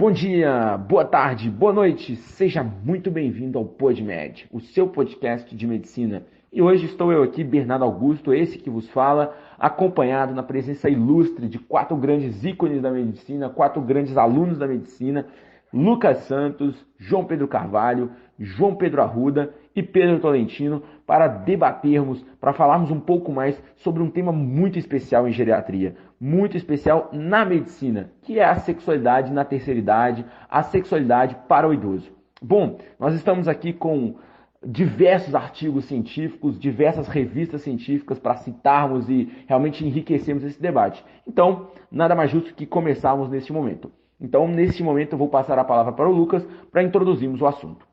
Bom dia, boa tarde, boa noite, seja muito bem-vindo ao PodMed, o seu podcast de medicina. E hoje estou eu aqui, Bernardo Augusto, esse que vos fala, acompanhado na presença ilustre de quatro grandes ícones da medicina, quatro grandes alunos da medicina, Lucas Santos, João Pedro Carvalho, João Pedro Arruda e Pedro Tolentino, para debatermos, para falarmos um pouco mais sobre um tema muito especial em geriatria, muito especial na medicina, que é a sexualidade na terceira idade, a sexualidade para o idoso. Bom, nós estamos aqui com diversos artigos científicos, diversas revistas científicas para citarmos e realmente enriquecermos esse debate. Então, nada mais justo que começarmos neste momento. Então, neste momento, eu vou passar a palavra para o Lucas para introduzirmos o assunto.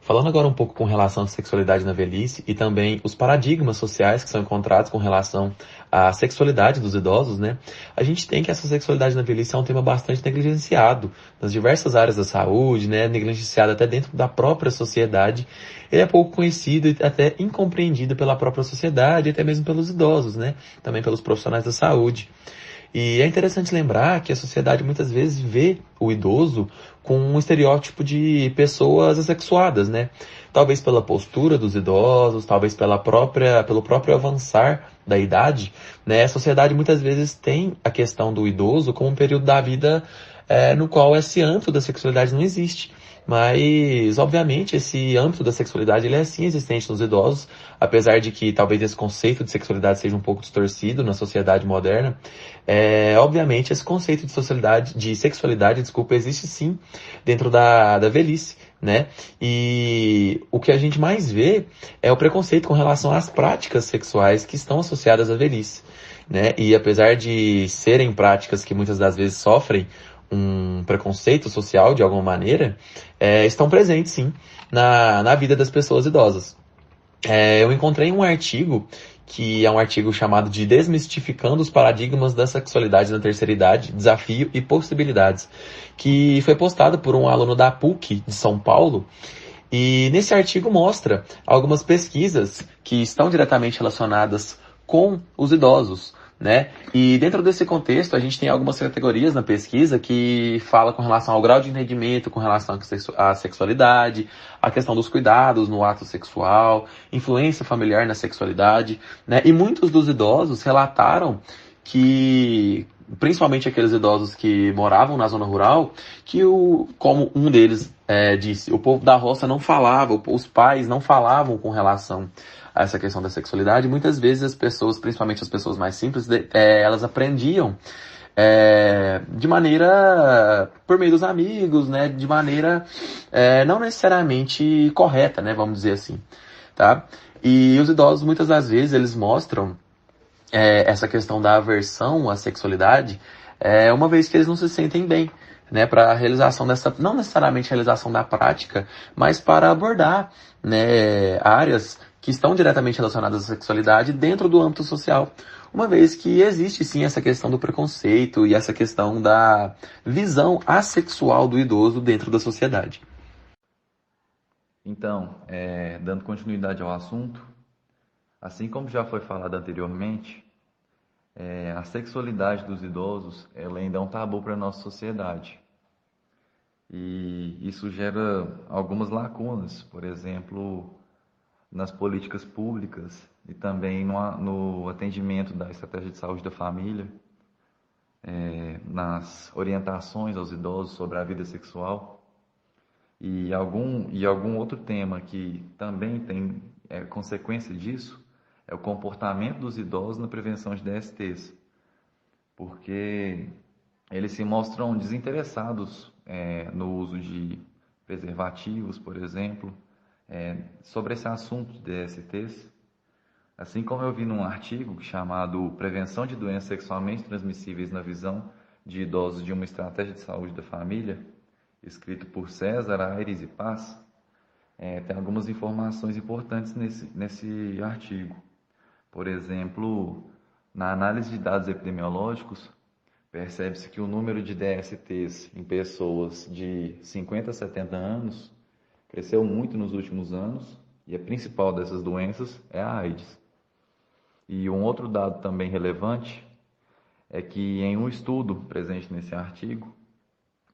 Falando agora um pouco com relação à sexualidade na velhice e também os paradigmas sociais que são encontrados com relação à sexualidade dos idosos, né? A gente tem que essa sexualidade na velhice é um tema bastante negligenciado nas diversas áreas da saúde, né? Negligenciado até dentro da própria sociedade. Ele é pouco conhecido e até incompreendido pela própria sociedade e até mesmo pelos idosos, né? Também pelos profissionais da saúde. E é interessante lembrar que a sociedade muitas vezes vê o idoso com um estereótipo de pessoas assexuadas, né? Talvez pela postura dos idosos, talvez pelo próprio avançar da idade, né? A sociedade muitas vezes tem a questão do idoso como um período da vida no qual esse âmbito da sexualidade não existe. Mas, obviamente, esse âmbito da sexualidade ele é sim existente nos idosos, apesar de que talvez esse conceito de sexualidade seja um pouco distorcido na sociedade moderna. Obviamente, esse conceito de sexualidade, desculpa, existe sim dentro da velhice, né? E o que a gente mais vê é o preconceito com relação às práticas sexuais que estão associadas à velhice, né? E apesar de serem práticas que muitas das vezes sofrem um preconceito social de alguma maneira, estão presentes sim na vida das pessoas idosas. Eu encontrei um artigo que é um artigo chamado de Desmistificando os Paradigmas da Sexualidade na Terceira Idade, Desafio e Possibilidades, que foi postado por um aluno da PUC de São Paulo. E nesse artigo mostra algumas pesquisas que estão diretamente relacionadas com os idosos, né? E dentro desse contexto, a gente tem algumas categorias na pesquisa que fala com relação ao grau de entendimento, com relação à sexualidade, a questão dos cuidados no ato sexual, influência familiar na sexualidade, né? E muitos dos idosos relataram que, principalmente aqueles idosos que moravam na zona rural, que como um deles disse, o povo da roça não falava, os pais não falavam com relação a essa questão da sexualidade. Muitas vezes as pessoas, principalmente as pessoas mais simples, elas aprendiam de maneira, por meio dos amigos, né, de maneira não necessariamente correta, né, vamos dizer assim, tá? E os idosos, muitas das vezes, eles mostram essa questão da aversão à sexualidade, uma vez que eles não se sentem bem, né, para a realização dessa, não necessariamente a realização da prática, mas para abordar, né, áreas que estão diretamente relacionadas à sexualidade dentro do âmbito social, uma vez que existe sim essa questão do preconceito e essa questão da visão assexual do idoso dentro da sociedade. Então, dando continuidade ao assunto, assim como já foi falado anteriormente, a sexualidade dos idosos ela ainda é um tabu para a nossa sociedade. E isso gera algumas lacunas, por exemplo, nas políticas públicas e também no atendimento da estratégia de saúde da família, nas orientações aos idosos sobre a vida sexual. E algum outro tema que também tem consequência disso é o comportamento dos idosos na prevenção de DSTs, porque eles se mostram desinteressados no uso de preservativos, por exemplo, sobre esse assunto de DSTs. Assim como eu vi num artigo chamado Prevenção de Doenças Sexualmente Transmissíveis na Visão de Idosos de uma Estratégia de Saúde da Família, escrito por César Aires e Paz, tem algumas informações importantes nesse artigo. Por exemplo, na análise de dados epidemiológicos, percebe-se que o número de DSTs em pessoas de 50 a 70 anos cresceu muito nos últimos anos e a principal dessas doenças é a AIDS. E um outro dado também relevante é que em um estudo presente nesse artigo,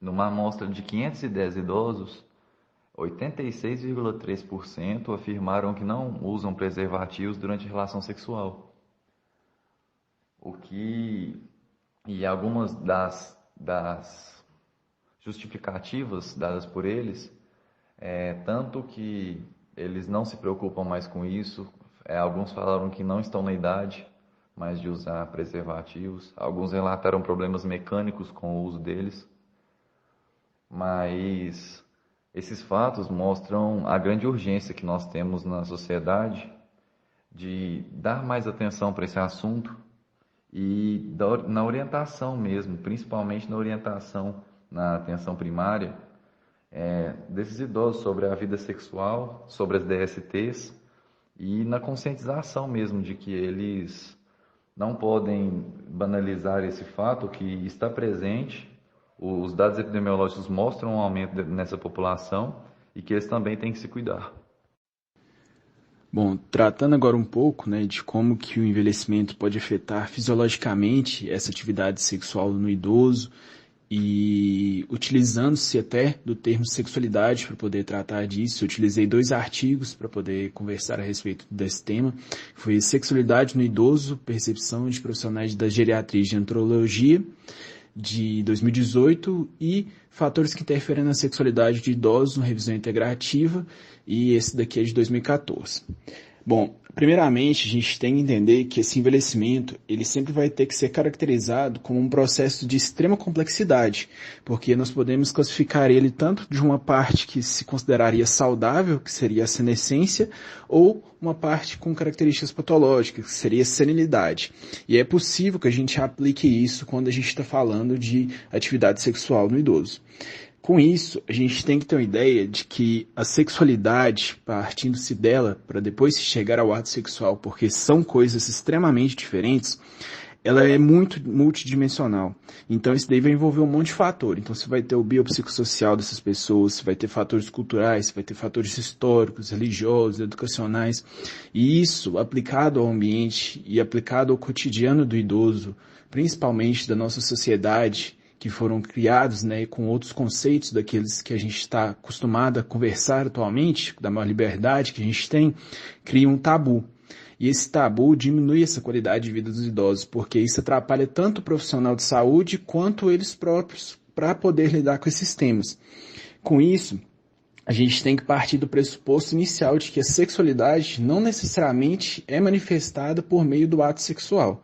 numa amostra de 510 idosos, 86,3% afirmaram que não usam preservativos durante a relação sexual. E algumas das justificativas dadas por eles tanto que eles não se preocupam mais com isso. Alguns falaram que não estão na idade mais de usar preservativos. Alguns relataram problemas mecânicos com o uso deles. Mas esses fatos mostram a grande urgência que nós temos na sociedade de dar mais atenção para esse assunto e na orientação mesmo, principalmente na orientação na atenção primária, desses idosos sobre a vida sexual, sobre as DSTs e na conscientização mesmo de que eles não podem banalizar esse fato que está presente. Os dados epidemiológicos mostram um aumento nessa população e que eles também têm que se cuidar. Bom, tratando agora um pouco, de como que o envelhecimento pode afetar fisiologicamente essa atividade sexual no idoso e utilizando-se até do termo sexualidade para poder tratar disso, eu utilizei 2 artigos para poder conversar a respeito desse tema. Foi Sexualidade no Idoso, Percepção de Profissionais da Geriatria e Gerontologia, de 2018, e Fatores que Interferem na Sexualidade de Idosos, uma revisão integrativa, e esse daqui é de 2014. Bom, primeiramente, a gente tem que entender que esse envelhecimento, ele sempre vai ter que ser caracterizado como um processo de extrema complexidade, porque nós podemos classificar ele tanto de uma parte que se consideraria saudável, que seria a senescência, ou uma parte com características patológicas, que seria a senilidade. E é possível que a gente aplique isso quando a gente está falando de atividade sexual no idoso. Com isso, a gente tem que ter uma ideia de que a sexualidade, partindo-se dela para depois se chegar ao ato sexual, porque são coisas extremamente diferentes, ela é muito multidimensional. Então, isso daí vai envolver um monte de fatores. Então, você vai ter o biopsicossocial dessas pessoas, você vai ter fatores culturais, você vai ter fatores históricos, religiosos, educacionais. E isso, aplicado ao ambiente e aplicado ao cotidiano do idoso, principalmente da nossa sociedade, que foram criados com outros conceitos daqueles que a gente está acostumado a conversar atualmente, da maior liberdade que a gente tem, cria um tabu. E esse tabu diminui essa qualidade de vida dos idosos, porque isso atrapalha tanto o profissional de saúde quanto eles próprios para poder lidar com esses temas. Com isso, a gente tem que partir do pressuposto inicial de que a sexualidade não necessariamente é manifestada por meio do ato sexual.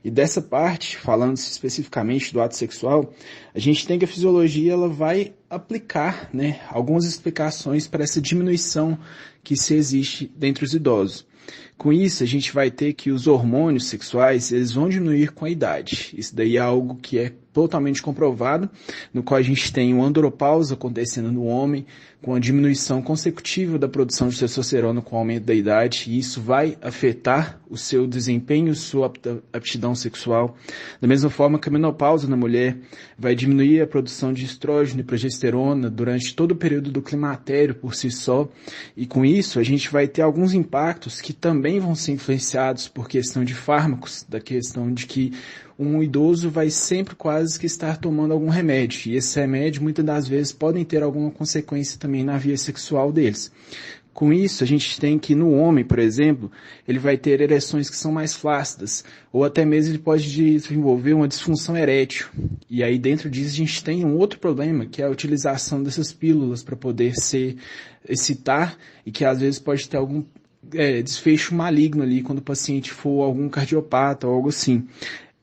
E dessa parte, falando especificamente do ato sexual, a gente tem que a fisiologia ela vai aplicar algumas explicações para essa diminuição que se existe dentre os idosos. Com isso, a gente vai ter que os hormônios sexuais eles vão diminuir com a idade. Isso daí é algo que é totalmente comprovado, no qual a gente tem uma andropausa acontecendo no homem, com a diminuição consecutiva da produção de testosterona com o aumento da idade, e isso vai afetar o seu desempenho, sua aptidão sexual. Da mesma forma que a menopausa na mulher vai diminuir a produção de estrógeno e progesterona durante todo o período do climatério por si só, e com isso a gente vai ter alguns impactos que também vão ser influenciados por questão de fármacos, da questão de que um idoso vai sempre quase que estar tomando algum remédio, e esse remédio muitas das vezes podem ter alguma consequência também na via sexual deles. Com isso, a gente tem que no homem, por exemplo, ele vai ter ereções que são mais flácidas, ou até mesmo ele pode desenvolver uma disfunção erétil. E aí dentro disso a gente tem um outro problema, que é a utilização dessas pílulas para poder se excitar, e que às vezes pode ter algum desfecho maligno ali quando o paciente for algum cardiopata ou algo assim.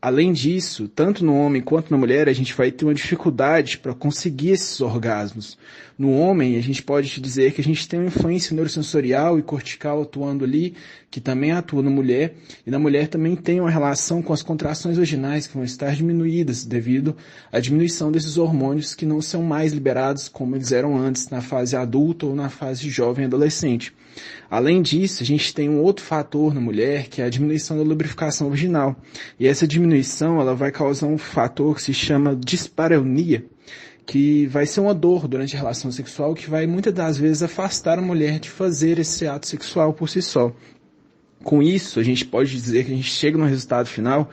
Além disso, tanto no homem quanto na mulher, a gente vai ter uma dificuldade para conseguir esses orgasmos. No homem, a gente pode dizer que a gente tem uma influência neurosensorial e cortical atuando ali, que também atua na mulher, e na mulher também tem uma relação com as contrações vaginais, que vão estar diminuídas devido à diminuição desses hormônios que não são mais liberados como eles eram antes, na fase adulta ou na fase jovem adolescente. Além disso, a gente tem um outro fator na mulher, que é a diminuição da lubrificação vaginal. E essa diminuição ela vai causar um fator que se chama dispareunia, que vai ser uma dor durante a relação sexual que vai muitas das vezes afastar a mulher de fazer esse ato sexual por si só. Com isso, a gente pode dizer que a gente chega no resultado final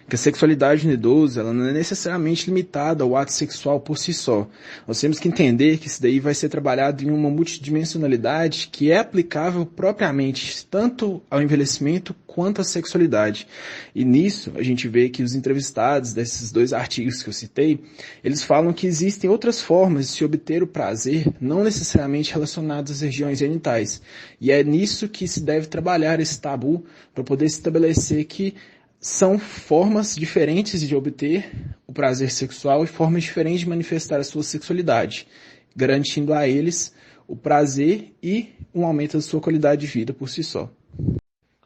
que a sexualidade no idoso ela não é necessariamente limitada ao ato sexual por si só. Nós temos que entender que isso daí vai ser trabalhado em uma multidimensionalidade que é aplicável propriamente tanto ao envelhecimento quanto à sexualidade. E nisso, a gente vê que os entrevistados desses 2 artigos que eu citei, eles falam que existem outras formas de se obter o prazer, não necessariamente relacionadas às regiões genitais. E é nisso que se deve trabalhar esse tabu para poder estabelecer que são formas diferentes de obter o prazer sexual e formas diferentes de manifestar a sua sexualidade, garantindo a eles o prazer e um aumento da sua qualidade de vida por si só.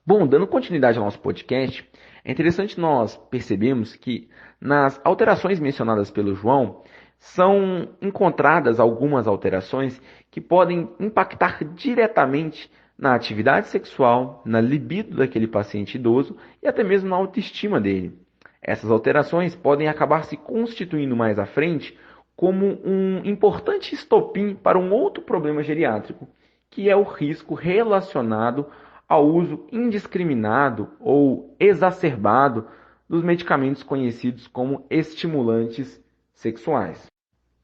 Bom, dando continuidade ao nosso podcast, é interessante nós percebermos que nas alterações mencionadas pelo João, são encontradas algumas alterações que podem impactar diretamente na atividade sexual, na libido daquele paciente idoso e até mesmo na autoestima dele. Essas alterações podem acabar se constituindo mais à frente como um importante estopim para um outro problema geriátrico, que é o risco relacionado ao uso indiscriminado ou exacerbado dos medicamentos conhecidos como estimulantes sexuais.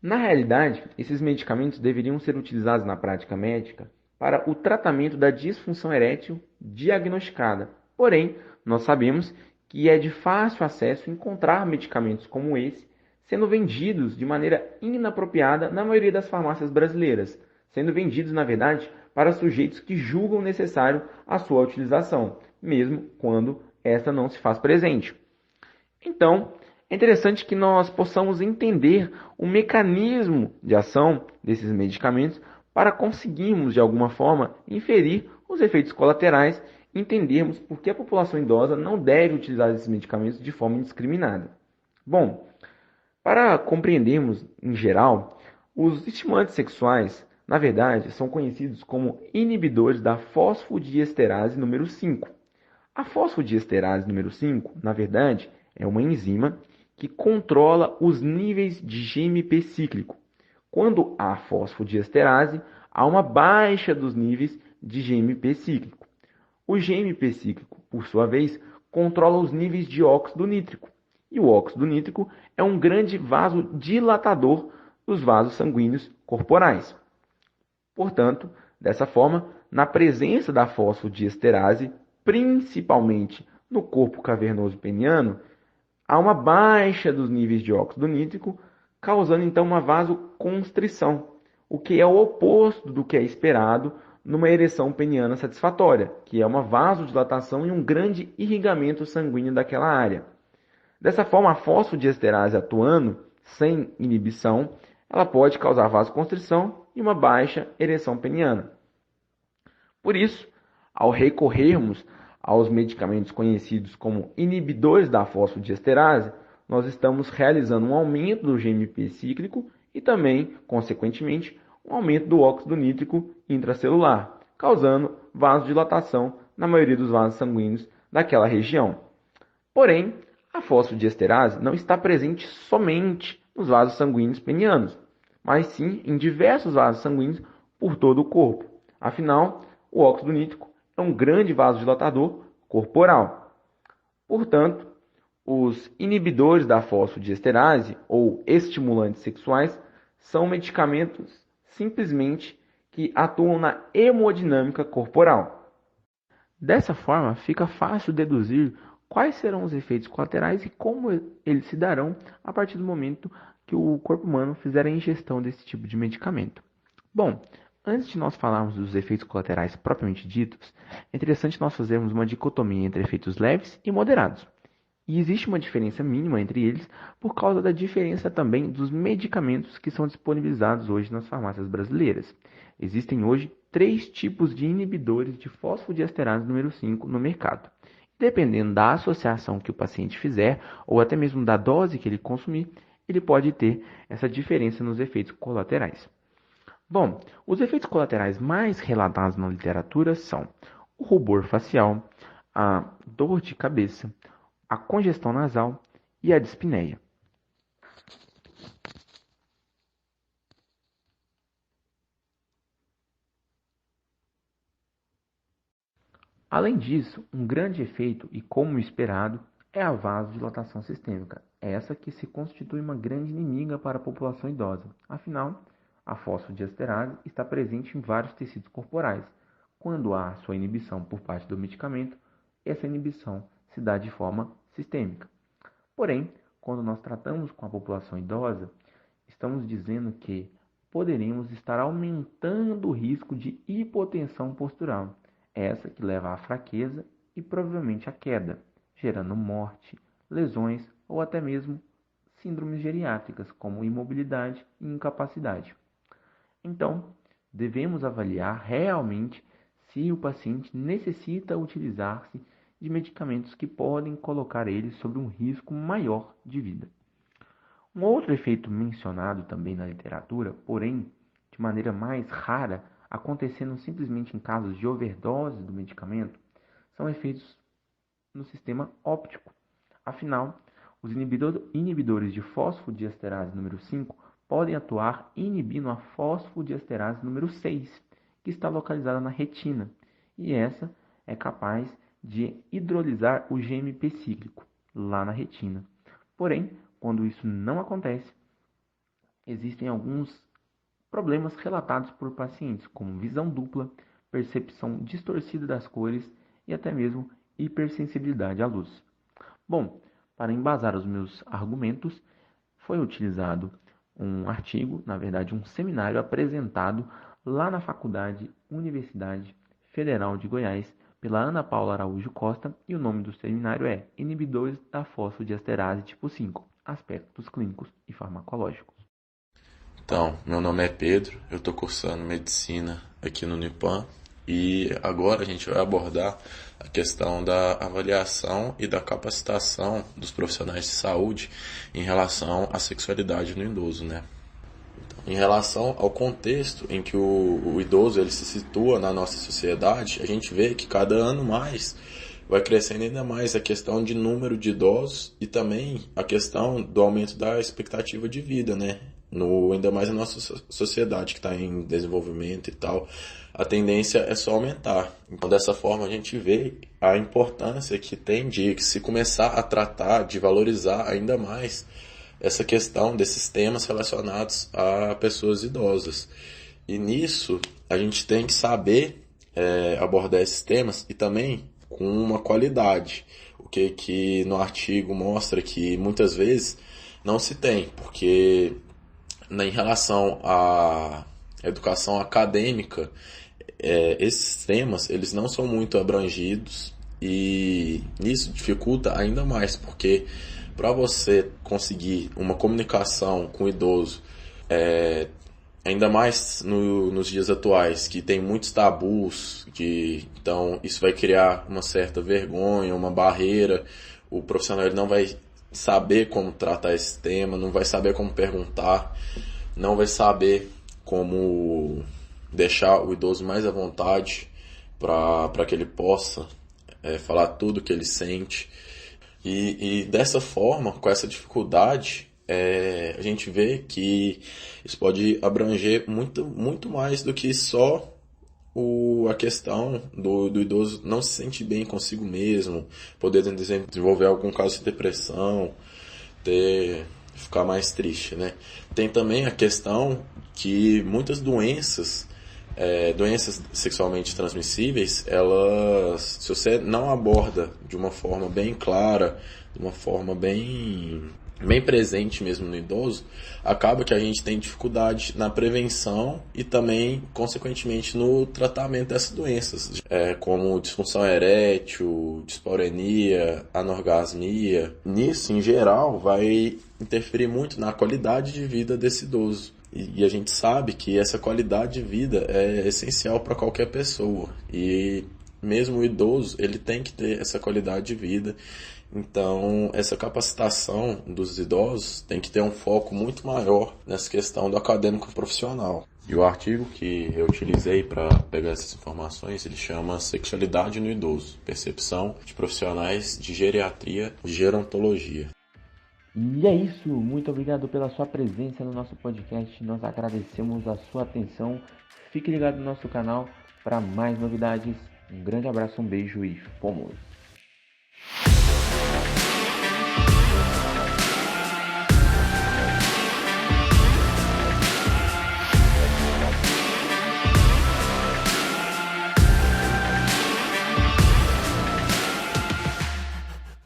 Na realidade, esses medicamentos deveriam ser utilizados na prática médica para o tratamento da disfunção erétil diagnosticada. Porém, nós sabemos que é de fácil acesso encontrar medicamentos como esse sendo vendidos de maneira inapropriada na maioria das farmácias brasileiras, sendo vendidos, na verdade, para sujeitos que julgam necessário a sua utilização, mesmo quando esta não se faz presente. Então, é interessante que nós possamos entender o mecanismo de ação desses medicamentos para conseguirmos, de alguma forma, inferir os efeitos colaterais e entendermos por que a população idosa não deve utilizar esses medicamentos de forma indiscriminada. Bom, para compreendermos em geral, os estimulantes sexuais, na verdade, são conhecidos como inibidores da fosfodiesterase número 5. A fosfodiesterase número 5, na verdade, é uma enzima que controla os níveis de GMP cíclico. Quando há fosfodiesterase, há uma baixa dos níveis de GMP cíclico. O GMP cíclico, por sua vez, controla os níveis de óxido nítrico. E o óxido nítrico é um grande vasodilatador dos vasos sanguíneos corporais. Portanto, dessa forma, na presença da fosfodiesterase, principalmente no corpo cavernoso peniano, há uma baixa dos níveis de óxido nítrico, causando então uma vasoconstrição, o que é o oposto do que é esperado numa ereção peniana satisfatória, que é uma vasodilatação e um grande irrigamento sanguíneo daquela área. Dessa forma, a fosfodiesterase atuando sem inibição, ela pode causar vasoconstrição e uma baixa ereção peniana. Por isso, ao recorrermos aos medicamentos conhecidos como inibidores da fosfodiesterase, nós estamos realizando um aumento do GMP cíclico e também, consequentemente, um aumento do óxido nítrico intracelular, causando vasodilatação na maioria dos vasos sanguíneos daquela região. Porém, a fosfodiesterase não está presente somente nos vasos sanguíneos penianos, mas sim em diversos vasos sanguíneos por todo o corpo. Afinal, o óxido nítrico é um grande vasodilatador corporal. Portanto, os inibidores da fosfodiesterase ou estimulantes sexuais são medicamentos simplesmente que atuam na hemodinâmica corporal. Dessa forma, fica fácil deduzir quais serão os efeitos colaterais e como eles se darão a partir do momento que o corpo humano fizer a ingestão desse tipo de medicamento. Bom, antes de nós falarmos dos efeitos colaterais propriamente ditos, é interessante nós fazermos uma dicotomia entre efeitos leves e moderados. E existe uma diferença mínima entre eles por causa da diferença também dos medicamentos que são disponibilizados hoje nas farmácias brasileiras. Existem hoje 3 tipos de inibidores de fosfodiesterase número 5 no mercado. Dependendo da associação que o paciente fizer, ou até mesmo da dose que ele consumir, ele pode ter essa diferença nos efeitos colaterais. Bom, os efeitos colaterais mais relatados na literatura são o rubor facial, a dor de cabeça, a congestão nasal e a dispneia. Além disso, um grande efeito, e como esperado, é a vasodilatação sistêmica, essa que se constitui uma grande inimiga para a população idosa. Afinal, a fosfodiesterase está presente em vários tecidos corporais. Quando há sua inibição por parte do medicamento, essa inibição se dá de forma sistêmica. Porém, quando nós tratamos com a população idosa, estamos dizendo que poderemos estar aumentando o risco de hipotensão postural, essa que leva à fraqueza e provavelmente à queda, gerando morte, lesões ou até mesmo síndromes geriátricas, como imobilidade e incapacidade. Então, devemos avaliar realmente se o paciente necessita utilizar-se de medicamentos que podem colocar ele sob um risco maior de vida. Um outro efeito mencionado também na literatura, porém de maneira mais rara, acontecendo simplesmente em casos de overdose do medicamento, são efeitos no sistema óptico. Afinal, os inibidores de fosfodiesterase número 5 podem atuar inibindo a fosfodiesterase número 6, que está localizada na retina, e essa é capaz de hidrolisar o GMP cíclico lá na retina. Porém, quando isso não acontece, existem alguns problemas relatados por pacientes, como visão dupla, percepção distorcida das cores e até mesmo hipersensibilidade à luz. Bom, para embasar os meus argumentos, foi utilizado um artigo, na verdade um seminário apresentado lá na Universidade Federal de Goiás, pela Ana Paula Araújo Costa, e o nome do seminário é Inibidores da fosfodiesterase tipo 5, aspectos clínicos e farmacológicos. Então, meu nome é Pedro, eu estou cursando medicina aqui no Unipan e agora a gente vai abordar a questão da avaliação e da capacitação dos profissionais de saúde em relação à sexualidade no idoso, né? Em relação ao contexto em que o idoso ele se situa na nossa sociedade, a gente vê que cada ano mais vai crescendo ainda mais a questão de número de idosos e também a questão do aumento da expectativa de vida, né? Ainda mais na nossa sociedade que está em desenvolvimento e tal, a tendência é só aumentar. Então, dessa forma, a gente vê a importância que tem de se começar a tratar, de valorizar ainda mais essa questão desses temas relacionados a pessoas idosas. E nisso, a gente tem que saber abordar esses temas e também com uma qualidade. O que no artigo mostra que muitas vezes não se tem, porque em relação à educação acadêmica, esses temas eles não são muito abrangidos e isso dificulta ainda mais, porque para você conseguir uma comunicação com o idoso, ainda mais nos dias atuais, que tem muitos tabus, então isso vai criar uma certa vergonha, uma barreira, o profissional ele não vai saber como tratar esse tema, não vai saber como perguntar, não vai saber como deixar o idoso mais à vontade para que ele possa falar tudo que ele sente. E dessa forma, com essa dificuldade, a gente vê que isso pode abranger muito, muito mais do que só a questão do idoso não se sentir bem consigo mesmo, poder desenvolver algum caso de depressão, ficar mais triste, né? Tem também a questão que muitas doenças sexualmente transmissíveis, se você não aborda de uma forma bem clara, de uma forma bem presente mesmo no idoso, acaba que a gente tem dificuldade na prevenção e também, consequentemente, no tratamento dessas doenças, como disfunção erétil, dispareunia, anorgasmia. Nisso, em geral, vai interferir muito na qualidade de vida desse idoso. E a gente sabe que essa qualidade de vida é essencial para qualquer pessoa. E mesmo o idoso, ele tem que ter essa qualidade de vida. Então, essa capacitação dos idosos tem que ter um foco muito maior nessa questão do acadêmico profissional. E o artigo que eu utilizei para pegar essas informações, ele chama Sexualidade no Idoso, Percepção de Profissionais de Geriatria e Gerontologia. E é isso, muito obrigado pela sua presença no nosso podcast, nós agradecemos a sua atenção, fique ligado no nosso canal para mais novidades, Um grande abraço, um beijo e fomos!